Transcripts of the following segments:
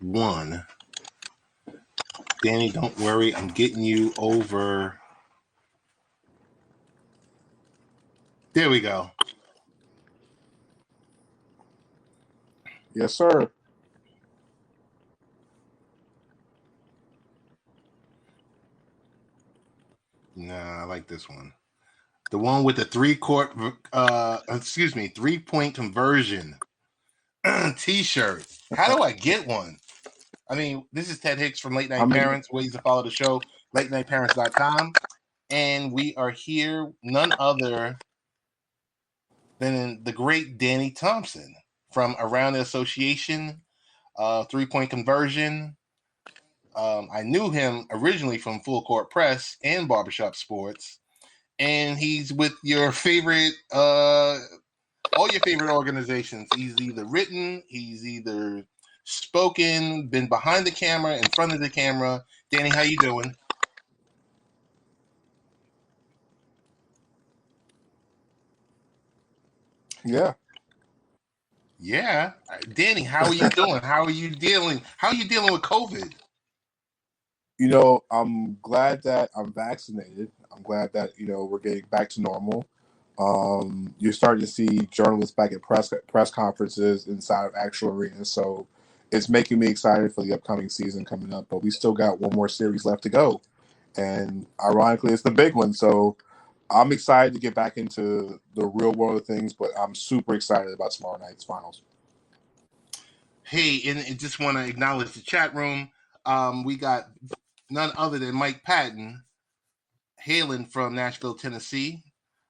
one. Danny, don't worry. I'm getting you over. There we go. Yes, sir. Nah, I like this one. The one with the 3-point conversion T-shirt. How do I get one? I mean, this is Ted Hicks from Late I Night mean, Parents. Ways to follow the show, latenightparents.com. And we are here, none other than the great Danny Thompson from Around the Association, 3-point conversion. I knew him originally from Full Court Press and Barbershop Sports. And he's with your favorite, all your favorite organizations. He's either written, he's either spoken, been behind the camera, in front of the camera. Danny, how you doing? yeah. Yeah. Danny, how are you doing? How are you dealing? How are you dealing with COVID? I'm glad that I'm vaccinated. I'm glad that, we're getting back to normal. You're starting to see journalists back at press conferences inside of actual arenas. So it's making me excited for the upcoming season coming up. But we still got one more series left to go. And ironically, it's the big one. So I'm excited to get back into the real world of things, but I'm super excited about tomorrow night's finals. Hey, and just want to acknowledge the chat room. We got none other than Mike Patton hailing from Nashville, Tennessee.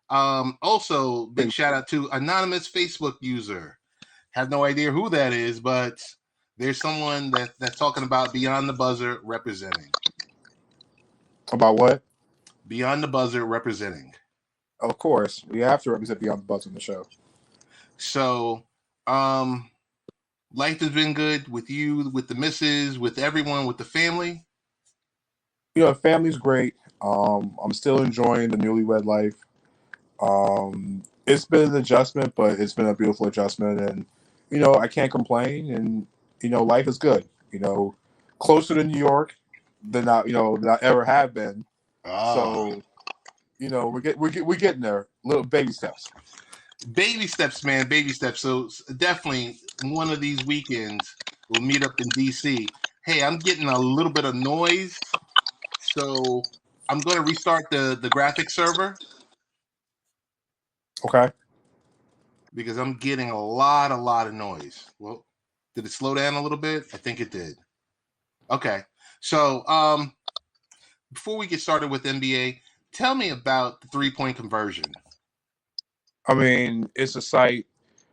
Also, big shout out to anonymous Facebook user. Have no idea who that is, but there's someone that's talking about Beyond the Buzzer representing. About what? Beyond the Buzzer representing. Of course, we have to represent Beyond the Buzz on the show. So, life has been good with you, with the missus, with everyone, with the family. Family's great. I'm still enjoying the newlywed life. It's been an adjustment, but it's been a beautiful adjustment, and I can't complain. And life is good. Closer to New York than I ever have been. So we're getting there. Little baby steps. Baby steps, man. Baby steps. So definitely one of these weekends we'll meet up in DC. Hey, I'm getting a little bit of noise, so I'm going to restart the graphic server. Okay. Because I'm getting a lot of noise. Well, did it slow down a little bit? I think it did. Okay. So before we get started with NBA, tell me about the 3-point conversion. I mean, it's a site,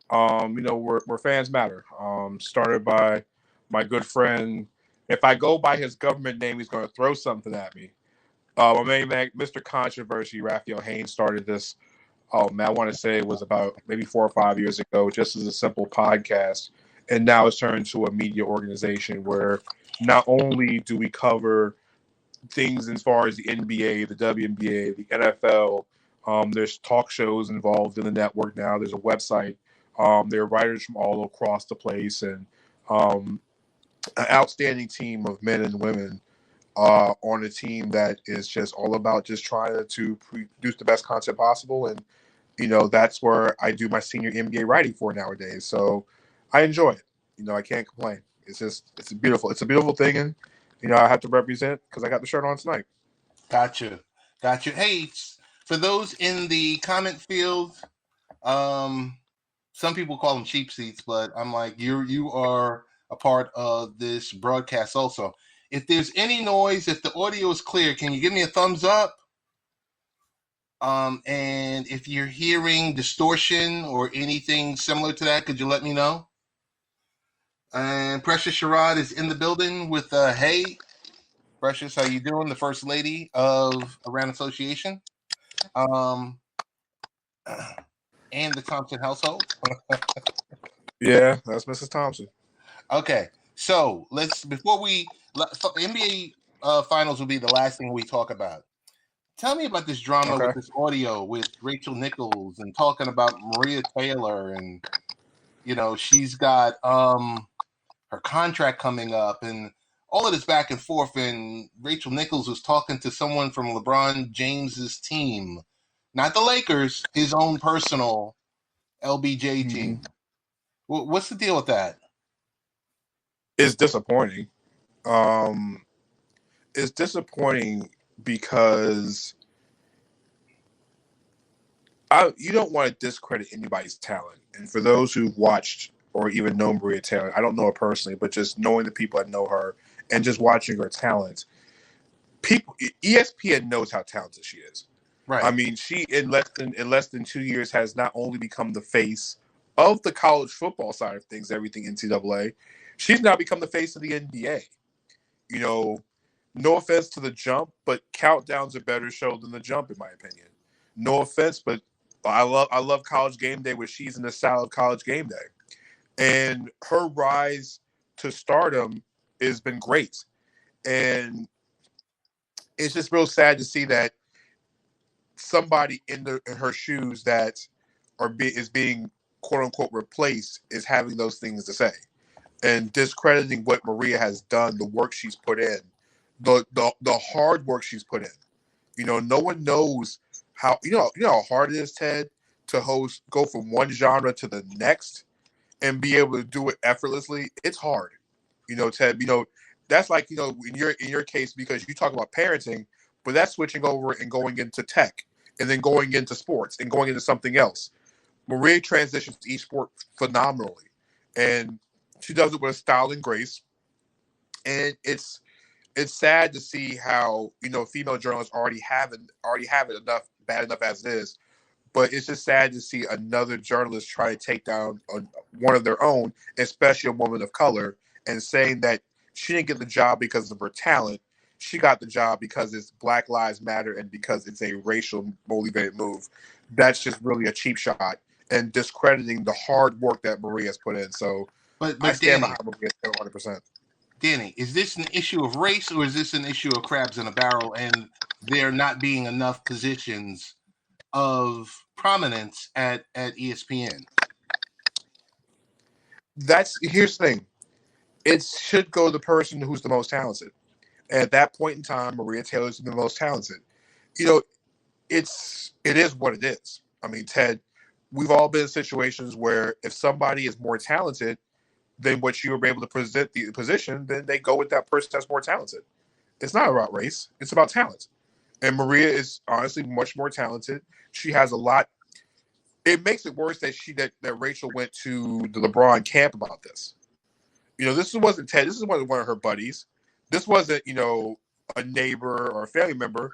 where fans matter. Started by my good friend. If I go by his government name, he's going to throw something at me. My main man, Mr. Controversy, Raphael Haynes, started this. Oh man, I want to say it was about maybe 4 or 5 years ago, just as a simple podcast, and now it's turned into a media organization where not only do we cover things as far as the NBA, the WNBA, the NFL. There's talk shows involved in the network now. There's a website. There are writers from all across the place, and an outstanding team of men and women on a team that is just all about just trying to produce the best content possible. And that's where I do my senior NBA writing for nowadays. So I enjoy it. I can't complain. It's a beautiful thing, and I have to represent because I got the shirt on tonight. Gotcha. Hey, for those in the comment field, some people call them cheap seats, but I'm like, you are a part of this broadcast also. If there's any noise, if the audio is clear, can you give me a thumbs up? And if you're hearing distortion or anything similar to that, could you let me know? And Precious Sherrod is in the building with hey, Precious, how you doing? The first lady of Around Association, and the Thompson household. Yeah, that's Mrs. Thompson. Okay, so before we NBA finals will be the last thing we talk about. Tell me about this drama with this audio with Rachel Nichols and talking about Maria Taylor, and she's got her contract coming up, and all of this back and forth. And Rachel Nichols was talking to someone from LeBron James's team, not the Lakers, his own personal LBJ team. What's the deal with that? It's disappointing. It's disappointing because you don't want to discredit anybody's talent. And for those who've watched or even know Maria Taylor, I don't know her personally, but just knowing the people that know her and just watching her talent, ESPN knows how talented she is. Right. I mean, she in less than 2 years has not only become the face of the college football side of things, everything NCAA, she's now become the face of the NBA. You know, no offense to the jump, but countdown's a better show than the jump, in my opinion. No offense, but I love College Game Day, where she's in the style of College Game Day, and her rise to stardom has been great. And it's just real sad to see that somebody in her shoes that is being quote unquote replaced is having those things to say and discrediting what Maria has done, the work she's put in, the hard work she's put in. You know, no one knows how how hard it is, Ted, to go from one genre to the next and be able to do it effortlessly. It's hard. You know, Ted, that's like, in your case, because you talk about parenting, but that's switching over and going into tech and then going into sports and going into something else. Maria transitions to each sport phenomenally, and she does it with a style and grace. And it's sad to see how female journalists already have it bad enough as it is. But it's just sad to see another journalist try to take down one of their own, especially a woman of color, and saying that she didn't get the job because of her talent. She got the job because it's Black Lives Matter and because it's a racial motivated move. That's just really a cheap shot and discrediting the hard work that Maria has put in. So but I stand Danny, behind Maria 100%. Danny, is this an issue of race, or is this an issue of crabs in a barrel and there not being enough positions of prominence at ESPN? Here's the thing. It should go to the person who's the most talented. And at that point in time, Maria Taylor's the most talented. It is what it is. I mean, Ted, we've all been in situations where if somebody is more talented than what you were able to present the position, then they go with that person that's more talented. It's not about race. It's about talent. And Maria is honestly much more talented. She has a lot. It makes it worse that Rachel went to the LeBron camp about this. This wasn't Ted. This wasn't one of her buddies. This wasn't, a neighbor or a family member.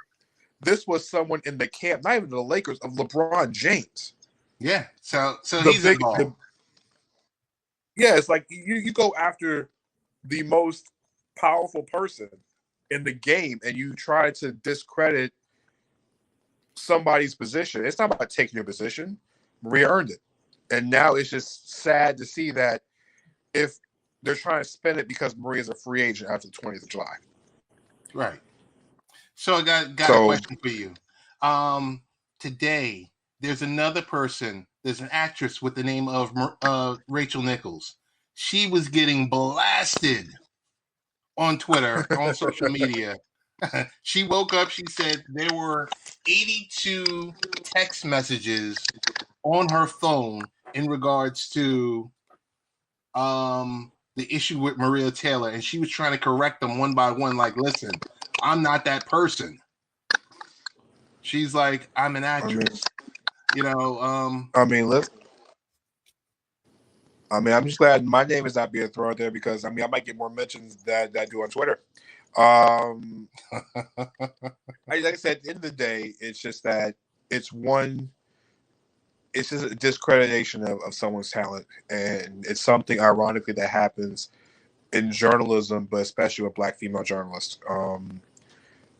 This was someone in the camp, not even the Lakers, of LeBron James. Yeah. So he's involved. It's like you go after the most powerful person in the game and you try to discredit somebody's position. It's not about taking your position. Maria earned it. And now it's just sad to see that if they're trying to spend it because Maria's a free agent after the 20th of July. Right. So I got a question for you. Today, there's another person. There's an actress with the name of Rachel Nichols. She was getting blasted on Twitter, on social media. She woke up. She said there were 82 text messages on her phone in regards to the issue with Maria Taylor, and she was trying to correct them one by one. Like, listen, I'm not that person. She's like, I'm an actress. listen. I'm just glad my name is not being thrown there because I might get more mentions that I do on Twitter. Like I said, at the end of the day, it's just that it's just a discreditation of someone's talent, and it's something ironically that happens in journalism, but especially with Black female journalists.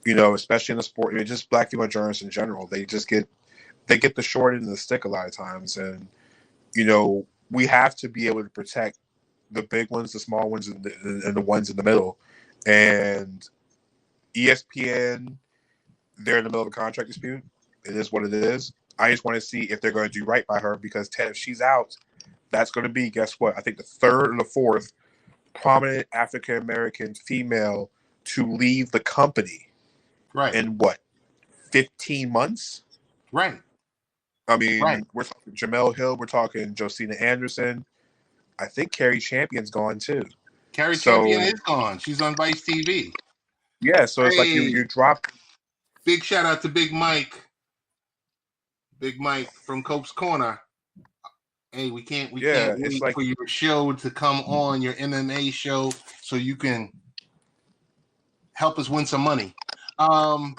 Especially in the sport, just Black female journalists in general, they get the short end of the stick a lot of times, and we have to be able to protect the big ones, the small ones, and the ones in the middle. And ESPN, they're in the middle of a contract dispute. It is what it is. I just want to see if they're going to do right by her because Ted, if she's out, that's going to be, guess what? I think the third or the fourth prominent African American female to leave the company Right. in what, 15 months? Right. I mean, Right. we're talking Jamel Hill, we're talking Josina Anderson. I think Carrie Champion's gone too. Carrie So Champion is gone. She's on Vice TV. yeah, so it's like Hey, you drop. big shout out to Big Mike. Big Mike from Cope's Corner. Hey, we can't Yeah, it's wait like for your show to come on, your MMA show, so you can help us win some money. it's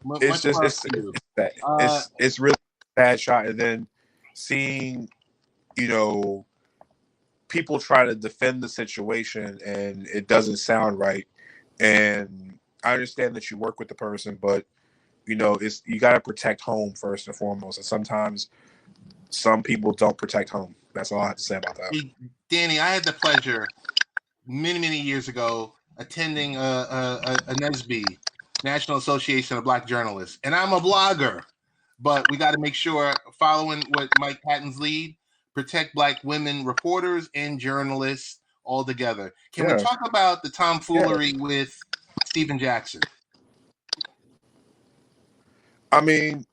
Much just love to you. it's really a bad shot, and then seeing, you know, people try to defend the situation and it doesn't sound right. And I understand that you work with the person, but you know, it's, you got to protect home first and foremost. And sometimes some people don't protect home. That's all I have to say about that. Hey, Danny, I had the pleasure many years ago attending a NSB, National Association of Black Journalists, and I'm a blogger, but we got to make sure, following what Mike Patton's lead, protect Black women reporters and journalists all together. Can we talk about the tomfoolery with Stephen Jackson? I mean,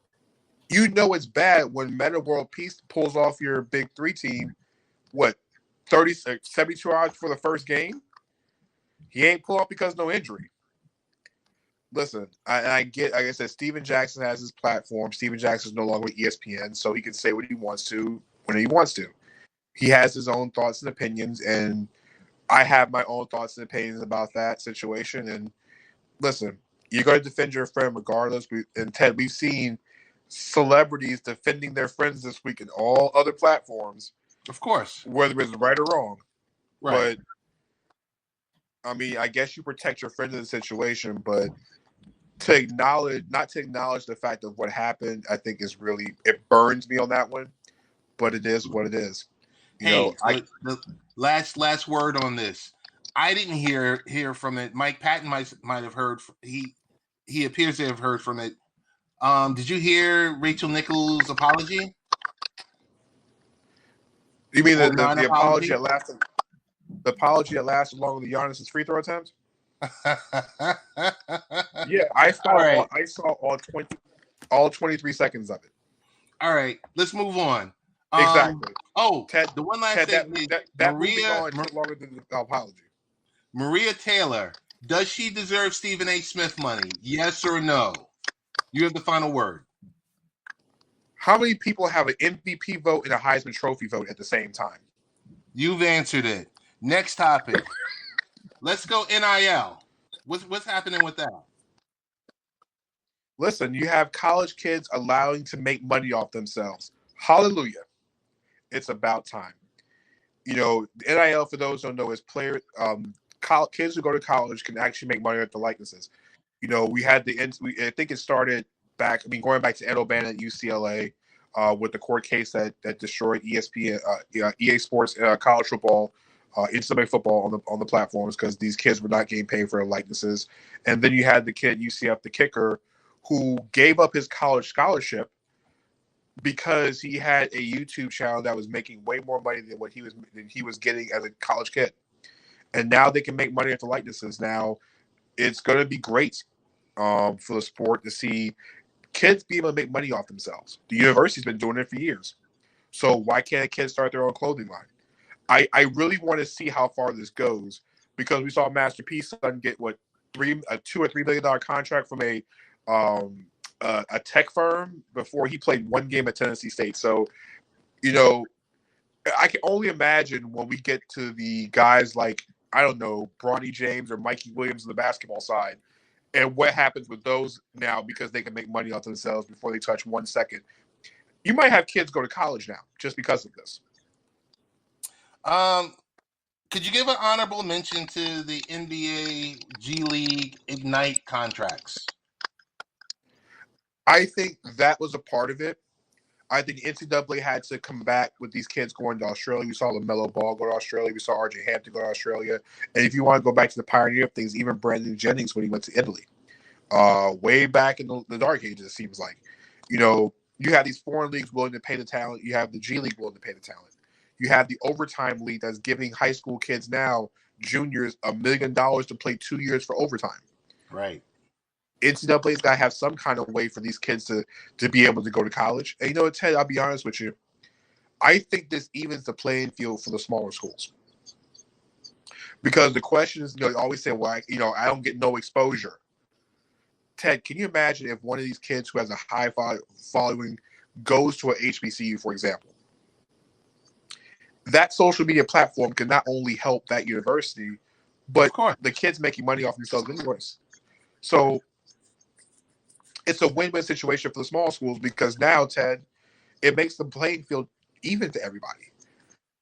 you know it's bad when Meta World Peace pulls off your big three team, what, 72 hours for the first game? He ain't pull off because no injury. Listen, I get, like I said, Stephen Jackson has his platform. Stephen Jackson is no longer with ESPN, so he can say what he wants to when he wants to. He has his own thoughts and opinions, and I have my own thoughts and opinions about that situation. And listen, you're going to defend your friend regardless. And Ted, we've seen celebrities defending their friends this week in all other platforms. Of course. Whether it's right or wrong. Right. But, I mean, I guess you protect your friend in the situation, but not to acknowledge the fact of what happened, I think is really, it burns me on that one. But it is what it is. The last word on this. I didn't hear from it. Mike Patton might have heard. He appears to have heard from it. Did you hear Rachel Nichols' apology? You mean the apology that lasted? The apology that lasted longer than Giannis's free throw attempts? Yeah, I saw all 23 seconds of it. All right, let's move on. Exactly. Ted, the one last thing. That moving on took longer than the apology. Maria Taylor, does she deserve Stephen A. Smith money? Yes or no? You have the final word. How many people have an MVP vote and a Heisman Trophy vote at the same time? You've answered it. Next topic. Let's go NIL. What's happening with that? Listen, you have college kids allowing to make money off themselves. Hallelujah. It's about time. You know, NIL, for those who don't know, is kids who go to college can actually make money off the likenesses. You know, we had I think it started back, going back to Ed O'Bannon at UCLA with the court case that destroyed ESPN, EA Sports college football, NCAA football on the platforms because these kids were not getting paid for their likenesses. And then you had the kid, UCF, the kicker, who gave up his college scholarship because he had a YouTube channel that was making way more money than what he was getting as a college kid. And now they can make money off the likenesses. Now it's going to be great for the sport to see kids be able to make money off themselves. The university's been doing it for years. So why can't a kid start their own clothing line? I really want to see how far this goes because we saw Master P's son get a $2 or $3 million contract from a tech firm before he played one game at Tennessee State. So, you know, I can only imagine when we get to the guys like, I don't know, Bronny James or Mikey Williams on the basketball side, and what happens with those now because they can make money off themselves before they touch 1 second. You might have kids go to college now just because of this. Could you give an honorable mention to the NBA, G League, Ignite contracts? I think that was a part of it. I think NCAA had to come back with these kids going to Australia. We saw LaMelo Ball go to Australia. We saw RJ Hampton go to Australia. And if you want to go back to the pioneer of things, even Brandon Jennings when he went to Italy. Way back in the dark ages, it seems like. You know, you have these foreign leagues willing to pay the talent. You have the G League willing to pay the talent. You have the overtime league that's giving high school kids now, juniors, $1 million to play 2 years for overtime. Right. NCAA's got to have some kind of way for these kids to be able to go to college. And you know what, Ted, I'll be honest with you. I think this evens the playing field for the smaller schools. Because the question is, you always say, well, I don't get no exposure. Ted, can you imagine if one of these kids who has a high following goes to an HBCU, for example? That social media platform can not only help that university, but the kids making money off themselves anyways. So it's a win-win situation for the small schools because now, Ted, it makes the playing field even to everybody.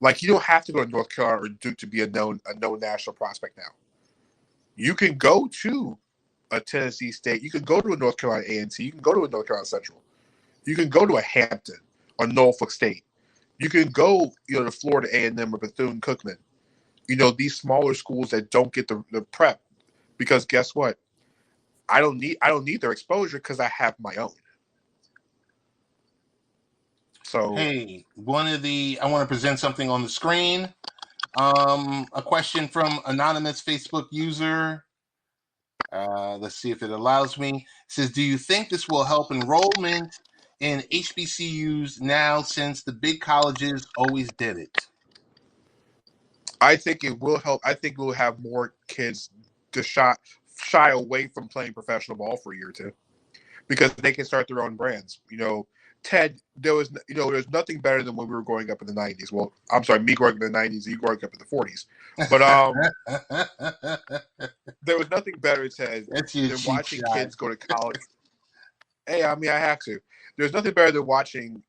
Like, you don't have to go to North Carolina or Duke to be a known national prospect now. You can go to a Tennessee State. You can go to a North Carolina A&T. You can go to a North Carolina Central. You can go to a Hampton or Norfolk State. You can go, to Florida A&M or Bethune-Cookman. These smaller schools that don't get the prep, because guess what? I don't need their exposure because I have my own. So, hey, I want to present something on the screen. A question from anonymous Facebook user. Let's see if it allows me. It says, do you think this will help enrollment in HBCUs now since the big colleges always did it? I think it will help. I think we'll have more kids to shy away from playing professional ball for a year or two because they can start their own brands. Ted, there's nothing better than when we were growing up in the 90s. Well, I'm sorry, me growing up in the 90s, you growing up in the 40s. But there was nothing better, Ted, than watching kids go to college. Hey, I have to. There's nothing better than watching,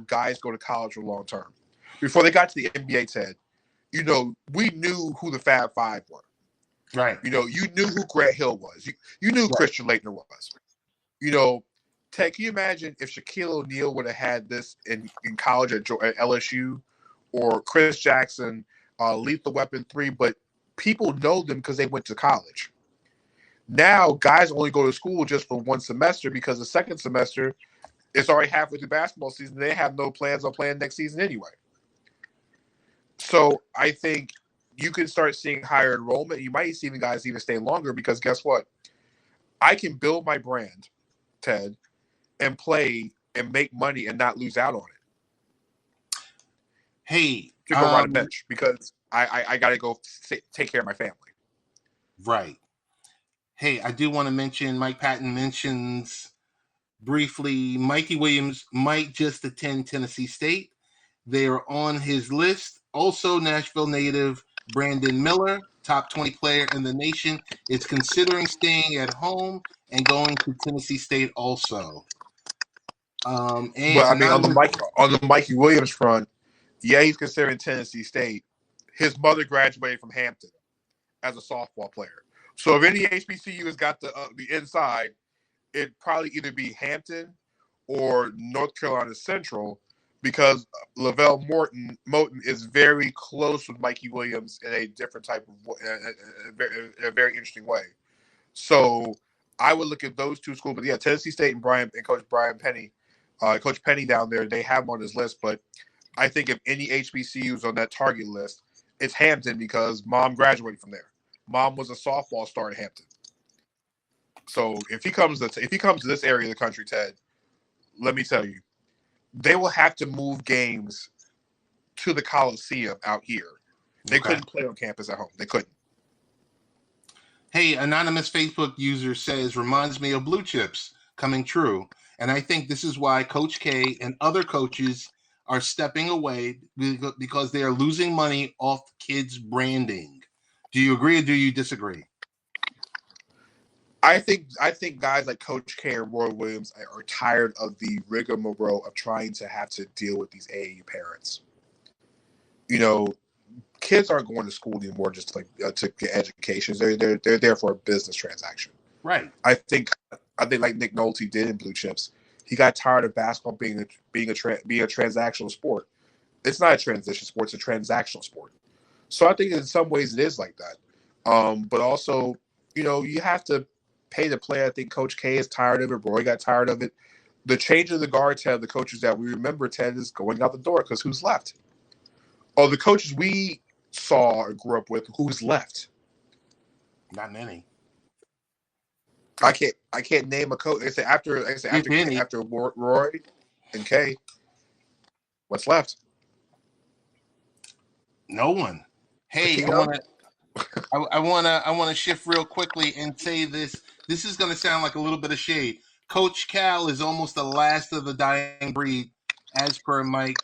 guys go to college for long term. Before they got to the NBA, Ted, we knew who the Fab Five were. Right. You knew who Grant Hill was. You knew Christian Laettner was. Ted, can you imagine if Shaquille O'Neal would have had this in college at LSU, or Chris Jackson, Lethal Weapon 3, but people know them because they went to college. Now, guys only go to school just for one semester because the second semester, it's already halfway through basketball season. They have no plans on playing next season anyway. So I think you can start seeing higher enrollment. You might see guys even stay longer because guess what? I can build my brand, Ted, and play and make money and not lose out on it. Hey, to go ride a bench because I got to go take care of my family. Right. Hey, I do want to mention Mike Patton mentions briefly Mikey Williams might just attend Tennessee State. They are on his list. Also, Nashville native Brandon Miller, top 20 player in the nation, is considering staying at home and going to Tennessee State also. On the Mikey Williams front, yeah, he's considering Tennessee State. His mother graduated from Hampton as a softball player. So if any HBCU has got the inside, it'd probably either be Hampton or North Carolina Central because Lavelle Moten is very close with Mikey Williams in a different type of in a very interesting way. So I would look at those two schools. But yeah, Tennessee State and Coach Brian Penny, Coach Penny down there, they have him on his list. But I think if any HBCUs on that target list, it's Hampton because mom graduated from there. Mom was a softball star at Hampton. So if he comes to this area of the country, Ted, let me tell you, they will have to move games to the Coliseum out here. They couldn't play on campus at home. They couldn't. Hey, anonymous Facebook user says, reminds me of Blue Chips coming true. And I think this is why Coach K and other coaches are stepping away because they are losing money off kids' branding. Do you agree or do you disagree? I think guys like Coach K and Roy Williams are tired of the rigmarole of trying to have to deal with these AAU parents. Kids aren't going to school anymore just to get educations. They're there for a business transaction. Right. I think like Nick Nolte did in Blue Chips. He got tired of basketball being a transactional sport. It's not a transition sport; it's a transactional sport. So I think in some ways it is like that. But also, you have to pay the player. I think Coach K is tired of it. Roy got tired of it. The change of the guard, Ted, the coaches that we remember, Ted, is going out the door because who's left? Oh, the coaches we saw or grew up with, who's left? Not many. I can't name a coach. If any, After Roy and Kay, what's left? no one. Hey, Patino? I want to shift real quickly and say this. This is going to sound like a little bit of shade. Coach Cal is almost the last of the dying breed, as per Mike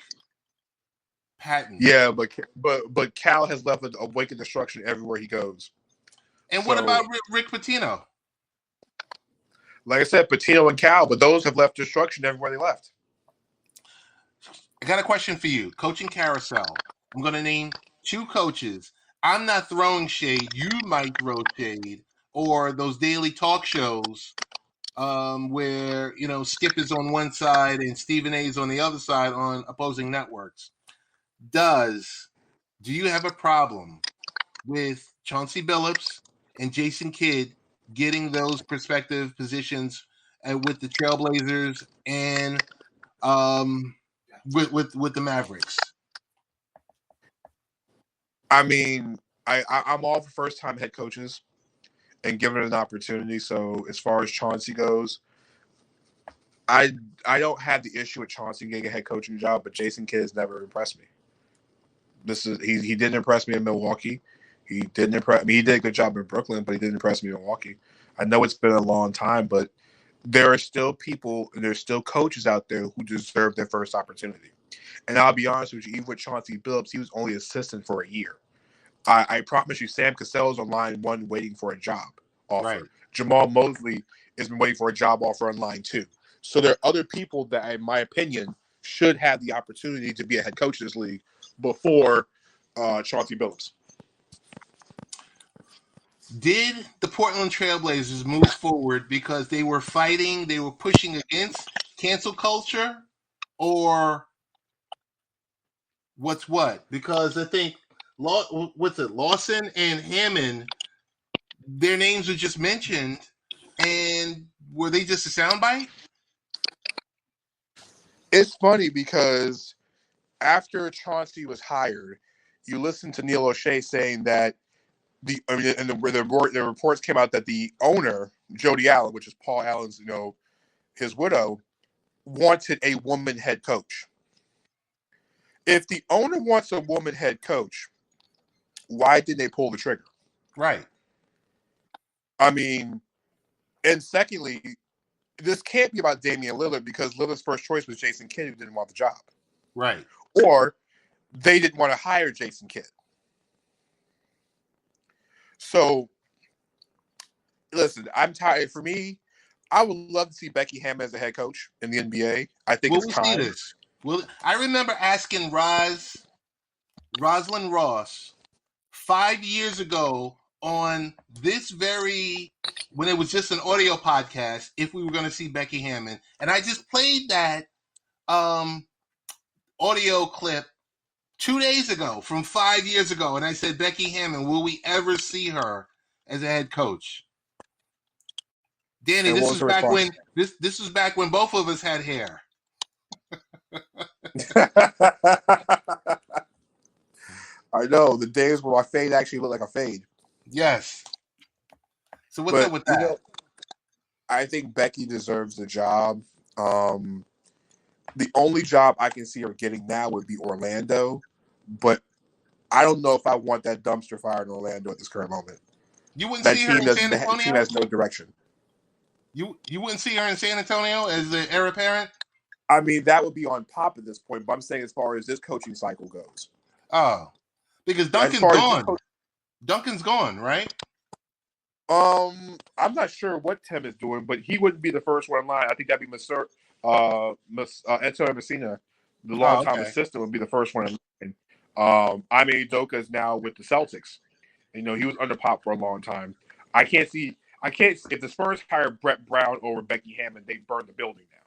Patton. Yeah, but Cal has left a wake of destruction everywhere he goes. And what about Rick Pitino? Like I said, Patino and Cal, but those have left destruction everywhere they left. I got a question for you. Coaching Carousel. I'm going to name 2 coaches. I'm not throwing shade. You might throw shade. Or those daily talk shows where, Skip is on one side and Stephen A is on the other side on opposing networks. Do you have a problem with Chauncey Billups and Jason Kidd getting those prospective positions with the Trailblazers and with the Mavericks? I mean, I'm all for first time head coaches and giving it an opportunity. So as far as Chauncey goes, I don't have the issue with Chauncey getting a head coaching job, but Jason Kidd has never impressed me. He didn't impress me in Milwaukee. He didn't impress me. He did a good job in Brooklyn, but he didn't impress me in Milwaukee. I know it's been a long time, but there are still people and there's still coaches out there who deserve their first opportunity. And I'll be honest with you, even with Chauncey Billups, he was only assistant for a year. I promise you, Sam Cassell is on line 1 waiting for a job offer. Right. Jamal Mosley has been waiting for a job offer on line 2. So there are other people that, in my opinion, should have the opportunity to be a head coach in this league before Chauncey Billups. Did the Portland Trailblazers move forward because they were pushing against cancel culture, or what's what? Because I think Lawson and Hammond, their names were just mentioned, and were they just a soundbite? It's funny because after Chauncey was hired, you listen to Neil O'Shea saying that the reports came out that the owner, Jody Allen, which is Paul Allen's, his widow, wanted a woman head coach. If the owner wants a woman head coach, why did they pull the trigger? Right. I mean, and secondly, this can't be about Damian Lillard because Lillard's first choice was Jason Kidd, who didn't want the job. Right. Or they didn't want to hire Jason Kidd. So, listen, I'm tired. For me, I would love to see Becky Hammon as a head coach in the NBA. I think it's time. See this? I remember asking Rosalind Ross 5 years ago on this when it was just an audio podcast, if we were going to see Becky Hammon. And I just played that audio clip 2 days ago from 5 years ago. And I said, Becky Hammon, will we ever see her as a head coach? Danny, this was back when this was back when both of us had hair. I know the days where my fade actually looked like a fade. Yes. So what's up with that? I think Becky deserves the job. The only job I can see her getting now would be Orlando, but I don't know if I want that dumpster fire in Orlando at this current moment. You wouldn't see her in San Antonio? That team has no direction. You wouldn't see her in San Antonio as the heir apparent? I mean, that would be on top at this point, but I'm saying as far as this coaching cycle goes. Oh, because Duncan's gone. Duncan's gone, right? I'm not sure what Tim is doing, but he wouldn't be the first one in line. I think that'd be Antonio Messina, the longtime assistant, would be the first one in line. Ime Udoka is now with the Celtics. He was under Pop for a long time. I can't if the Spurs hire Brett Brown over Becky Hammon, they burn the building down.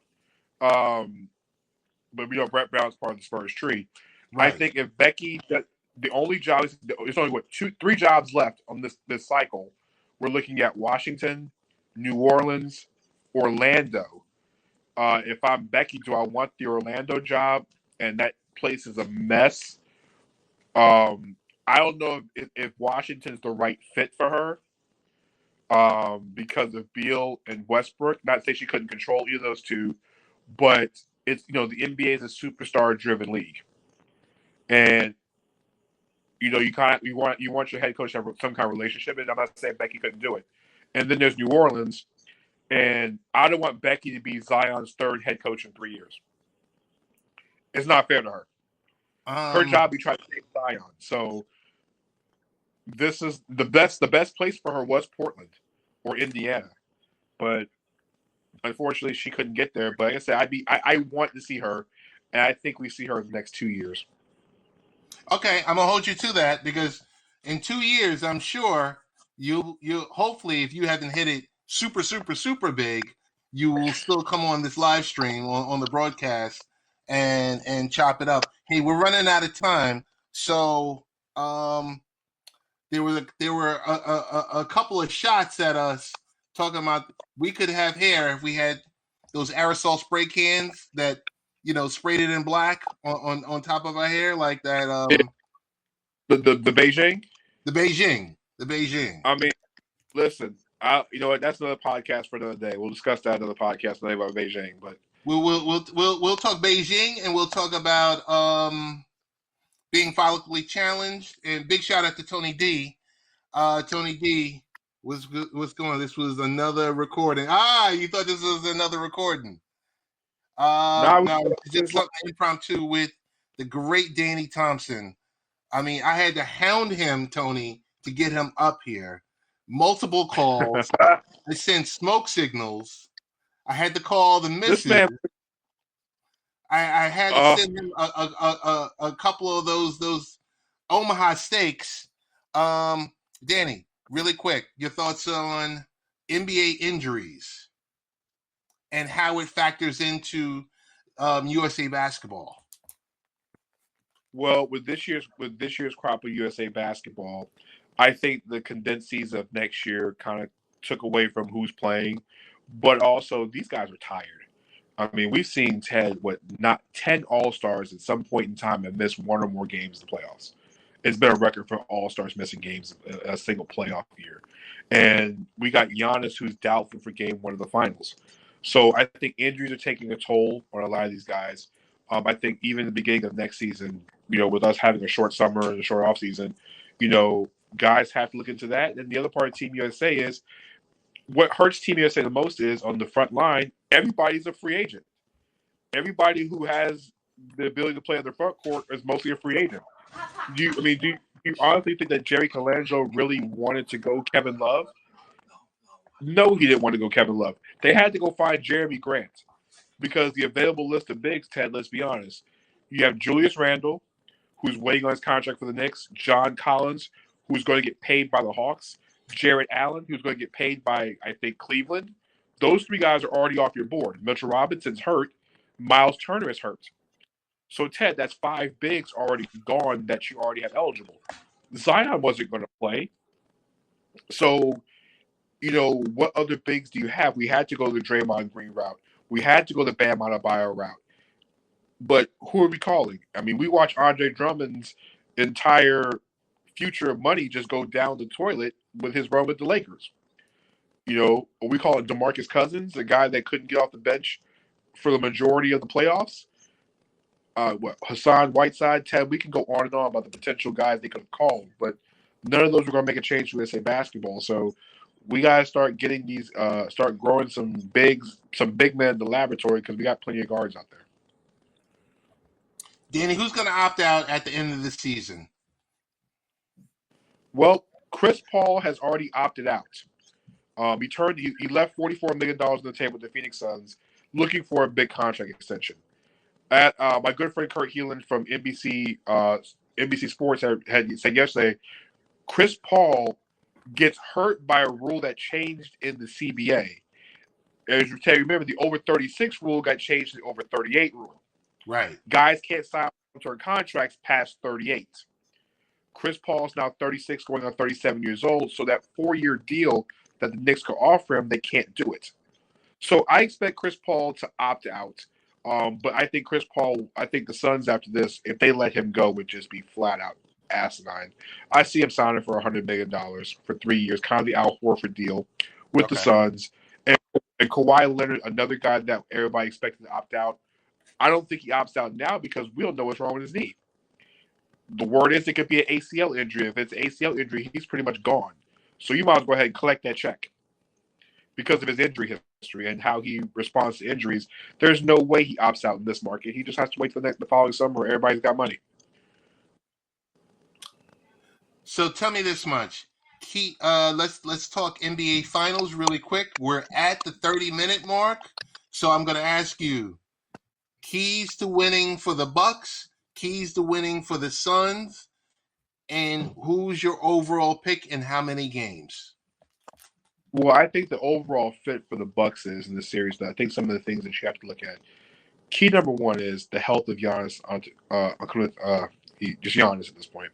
But we know Brett Brown's part of the Spurs tree. Right. I think if Becky, the only job, there's only 3 jobs left on this cycle. We're looking at Washington, New Orleans, Orlando. If I'm Becky, do I want the Orlando job and that place is a mess? I don't know if Washington's the right fit for her because of Beal and Westbrook. Not to say she couldn't control either of those two, but it's the NBA is a superstar driven league, and you want your head coach to have some kind of relationship. And I'm not saying Becky couldn't do it. And then there's New Orleans, and I don't want Becky to be Zion's third head coach in 3 years. It's not fair to her. Her job be trying to save Zion. So this is the best. The best place for her was Portland or Indiana, but unfortunately she couldn't get there. But like I said, I want to see her, and I think we see her in the next 2 years. Okay, I'm gonna hold you to that because in 2 years, I'm sure you hopefully if you haven't hit it super big, you will still come on this live stream on the broadcast and chop it up. Hey, we're running out of time, so there were a couple of shots at us talking about we could have hair if we had those aerosol spray cans that sprayed it in black on top of our hair like that. The Beijing. The Beijing. I mean, listen. You know what? That's another podcast for another day. We'll discuss that in another podcast about Beijing. But we'll talk Beijing and we'll talk about being follically challenged. And big shout out to Tony D. Tony D. What's going on? This was another recording. You thought this was another recording? No, just something impromptu with the great Danny Thompson. I mean, I had to hound him, Tony, to get him up here. Multiple calls. I sent smoke signals. I had to call the missus. I had to send him a couple of those Omaha steaks. Danny, really quick, your thoughts on NBA injuries and how it factors into USA basketball. Well, with this year's crop of USA basketball, I think the condensed season of next year kind of took away from who's playing, but also these guys are tired. I mean, we've seen Ted, not 10 All-Stars at some point in time have missed one or more games in the playoffs. It's been a record for All-Stars missing games in a single playoff year. And we got Giannis, who's doubtful for game one of the finals. So I think injuries are taking a toll on a lot of these guys. I think even in the beginning of next season, with us having a short summer and a short offseason, guys have to look into that. And the other part of Team USA is what hurts Team USA the most is on the front line, everybody's a free agent. Everybody who has the ability to play on the front court is mostly a free agent. Do you honestly think that Jerry Colangelo really wanted to go Kevin Love? No, he didn't want to go Kevin Love. They had to go find Jeremy Grant because the available list of bigs, Ted, let's be honest. You have Julius Randle, who's waiting on his contract for the Knicks, John Collins, who's going to get paid by the Hawks, Jared Allen, who's going to get paid by, I think, Cleveland. Those three guys are already off your board. Mitchell Robinson's hurt. Miles Turner is hurt. So, Ted, that's 5 bigs already gone that you already have eligible. Zion wasn't going to play. So, what other bigs do you have? We had to go the Draymond Green route. We had to go the Bam Adebayo route. But who are we calling? I mean, we watch Andre Drummond's entire future of money just go down the toilet with his run with the Lakers. We call it DeMarcus Cousins, a guy that couldn't get off the bench for the majority of the playoffs. Hassan Whiteside, Ted, we can go on and on about the potential guys they could have called, but none of those were going to make a change to USA basketball. So we got to start getting these, start growing some big men in the laboratory because we got plenty of guards out there. Danny, who's going to opt out at the end of the season? Well, Chris Paul has already opted out. He left $44 million on the table with the Phoenix Suns, looking for a big contract extension. My good friend Kurt Heelan from NBC Sports had said yesterday, Chris Paul gets hurt by a rule that changed in the CBA. As you remember, the over 36 rule got changed to the over 38 rule. Right. Guys can't sign long-term contracts past 38. Chris Paul is now 36, going on 37 years old. So that 4-year deal that the Knicks could offer him, they can't do it. So I expect Chris Paul to opt out. But I think the Suns after this, if they let him go, would just be flat out asinine. I see him signing for $100 million for 3 years, kind of the Al Horford deal with the Okay. Suns. And Kawhi Leonard, another guy that everybody expected to opt out. I don't think he opts out now because we don't know what's wrong with his knee. The word is it could be an ACL injury. If it's an ACL injury, he's pretty much gone. So you might as well go ahead and collect that check because of his injury history and how he responds to injuries. There's no way he opts out in this market. He just has to wait till the following summer where everybody's got money. So tell me this much. Let's talk NBA Finals really quick. We're at the 30-minute mark, so I'm going to ask you keys to winning for the Bucks, keys to winning for the Suns, and who's your overall pick and how many games? Well, I think the overall fit for the Bucks is in this series. I think some of the things that you have to look at. Key number one is the health of Giannis. Just Giannis at this point.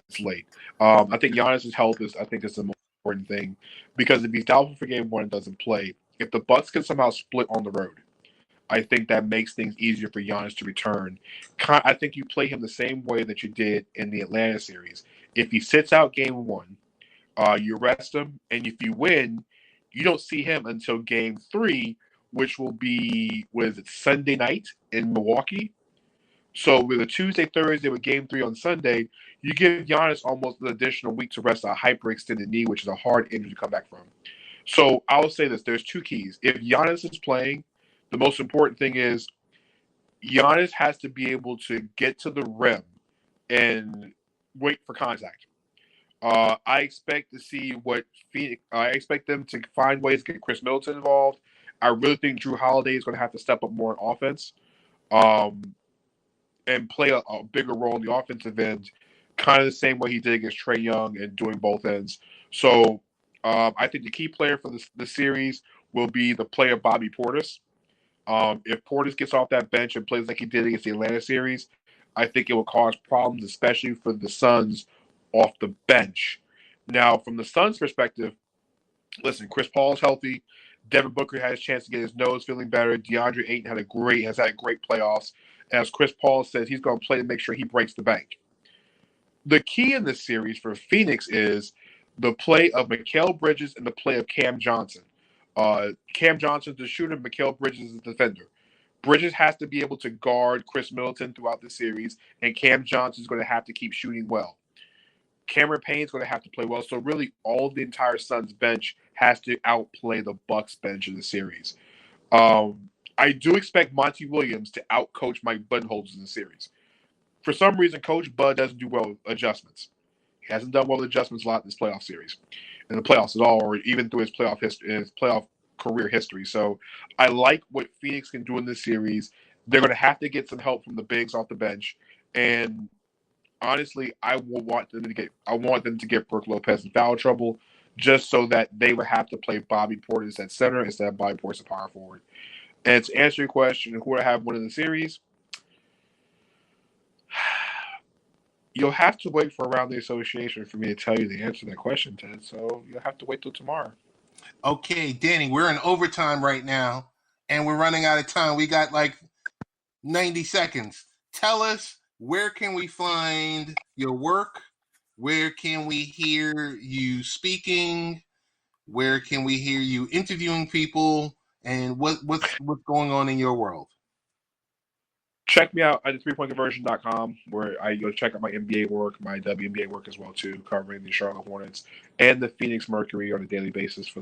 It's late. I think Giannis's health is. I think is the most important thing because if he's doubtful for game one and doesn't play, if the Bucks can somehow split on the road, I think that makes things easier for Giannis to return. I think you play him the same way that you did in the Atlanta series. If he sits out game one, you rest him, and if you win, you don't see him until game three, which will be Sunday night in Milwaukee. So with a Tuesday, Thursday, with game three on Sunday, you give Giannis almost an additional week to rest a hyperextended knee, which is a hard injury to come back from. So I will say this: there's two keys. If Giannis is playing, the most important thing is Giannis has to be able to get to the rim and wait for contact. I expect to see what Phoenix. I expect them to find ways to get Chris Middleton involved. I really think Drew Holiday is going to have to step up more on offense, and play a bigger role in the offensive end, kind of the same way he did against Trae Young and doing both ends. So I think the key player for the series will be the player Bobby Portis. If Portis gets off that bench and plays like he did against the Atlanta series, I think it will cause problems, especially for the Suns off the bench. Now, from the Suns' perspective, listen, Chris Paul is healthy. Devin Booker had a chance to get his nose feeling better. DeAndre Ayton has had great playoffs. As Chris Paul says, he's going to play to make sure he breaks the bank. The key in this series for Phoenix is the play of Mikal Bridges and the play of Cam Johnson. Cam Johnson's the shooter, Mikal Bridges is the defender. Bridges has to be able to guard Chris Middleton throughout the series, and Cam Johnson is going to have to keep shooting well. Cameron Payne's going to have to play well. So really, all of the entire Suns bench has to outplay the Bucks bench in the series. I do expect Monty Williams to outcoach Mike Budenholzer in the series. For some reason, Coach Bud doesn't do well with adjustments. He hasn't done well with adjustments a lot in this playoff series, in the playoffs at all, or even through his playoff history, his playoff career history. So I like what Phoenix can do in this series. They're going to have to get some help from the bigs off the bench, and honestly, I want them to get Brook Lopez in foul trouble, just so that they would have to play Bobby Portis at center instead of Bobby Portis at power forward. And to answer your question, who would I have winning the series? You'll have to wait for around the association for me to tell you the answer to that question, Ted. So you'll have to wait till tomorrow. Okay, Danny, we're in overtime right now, and we're running out of time. We got like 90 seconds. Tell us, where can we find your work? Where can we hear you speaking? Where can we hear you interviewing people? And what's going on in your world? Check me out at the3pointconversion.com, where I go check out my NBA work, my WNBA work as well too, covering the Charlotte Hornets and the Phoenix Mercury on a daily basis for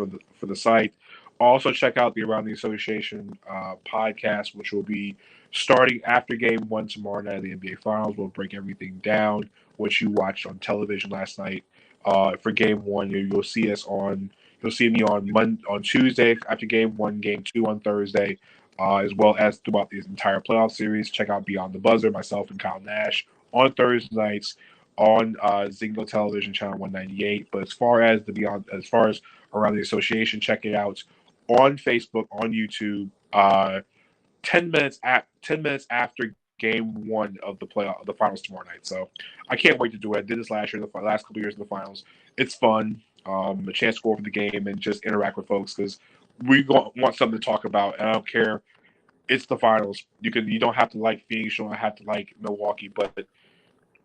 the site. Also check out the Around the Association podcast, which will be starting after Game One tomorrow night of the NBA Finals. We'll break everything down, what you watched on television last night. For Game One, you'll see me on Tuesday after Game One, Game Two on Thursday. As well as throughout the entire playoff series. Check out Beyond the Buzzer, myself and Kyle Nash on Thursday nights on Zingo Television Channel 198. But as far as Around the Association, check it out on Facebook, on YouTube. 10 minutes after Game One of the finals tomorrow night. So I can't wait to do it. I did this last year, the last couple of years in the finals. It's fun. A chance to go over the game and just interact with folks because we want something to talk about. And I don't care. It's the finals. You don't have to like Phoenix. You don't have to like Milwaukee, but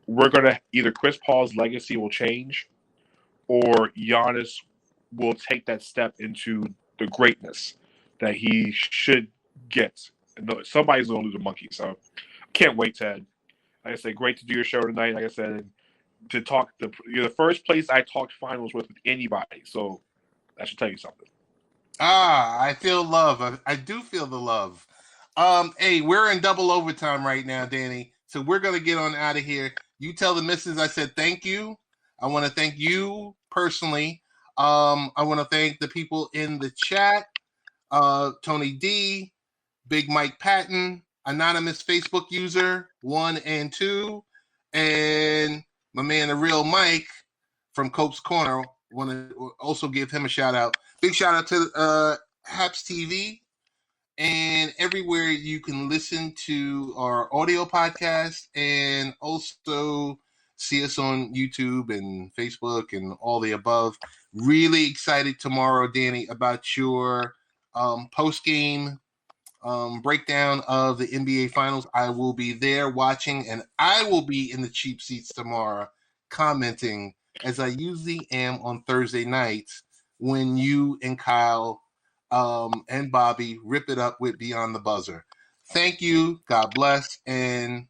we're gonna either Chris Paul's legacy will change, or Giannis will take that step into the greatness that he should get. Somebody's gonna lose a monkey, so can't wait, Ted. Like I said, great to do your show tonight. Like I said, to talk you're the first place I talked finals with anybody, so that should tell you something. I feel love. I do feel the love. Hey, we're in double overtime right now, Danny. So we're gonna get on out of here. You tell the missus I said thank you. I want to thank you personally. I want to thank the people in the chat. Tony D, Big Mike Patton, anonymous Facebook user 1 and 2, and my man the real Mike from Cope's Corner. Want to also give him a shout out. Big shout out to Haps TV and everywhere you can listen to our audio podcast, and also see us on YouTube and Facebook and all the above. Really excited tomorrow, Danny, about your post-game breakdown of the NBA Finals. I will be there watching, and I will be in the cheap seats tomorrow commenting, as I usually am on Thursday nights when you and Kyle and Bobby rip it up with Beyond the Buzzer. Thank you. God bless. And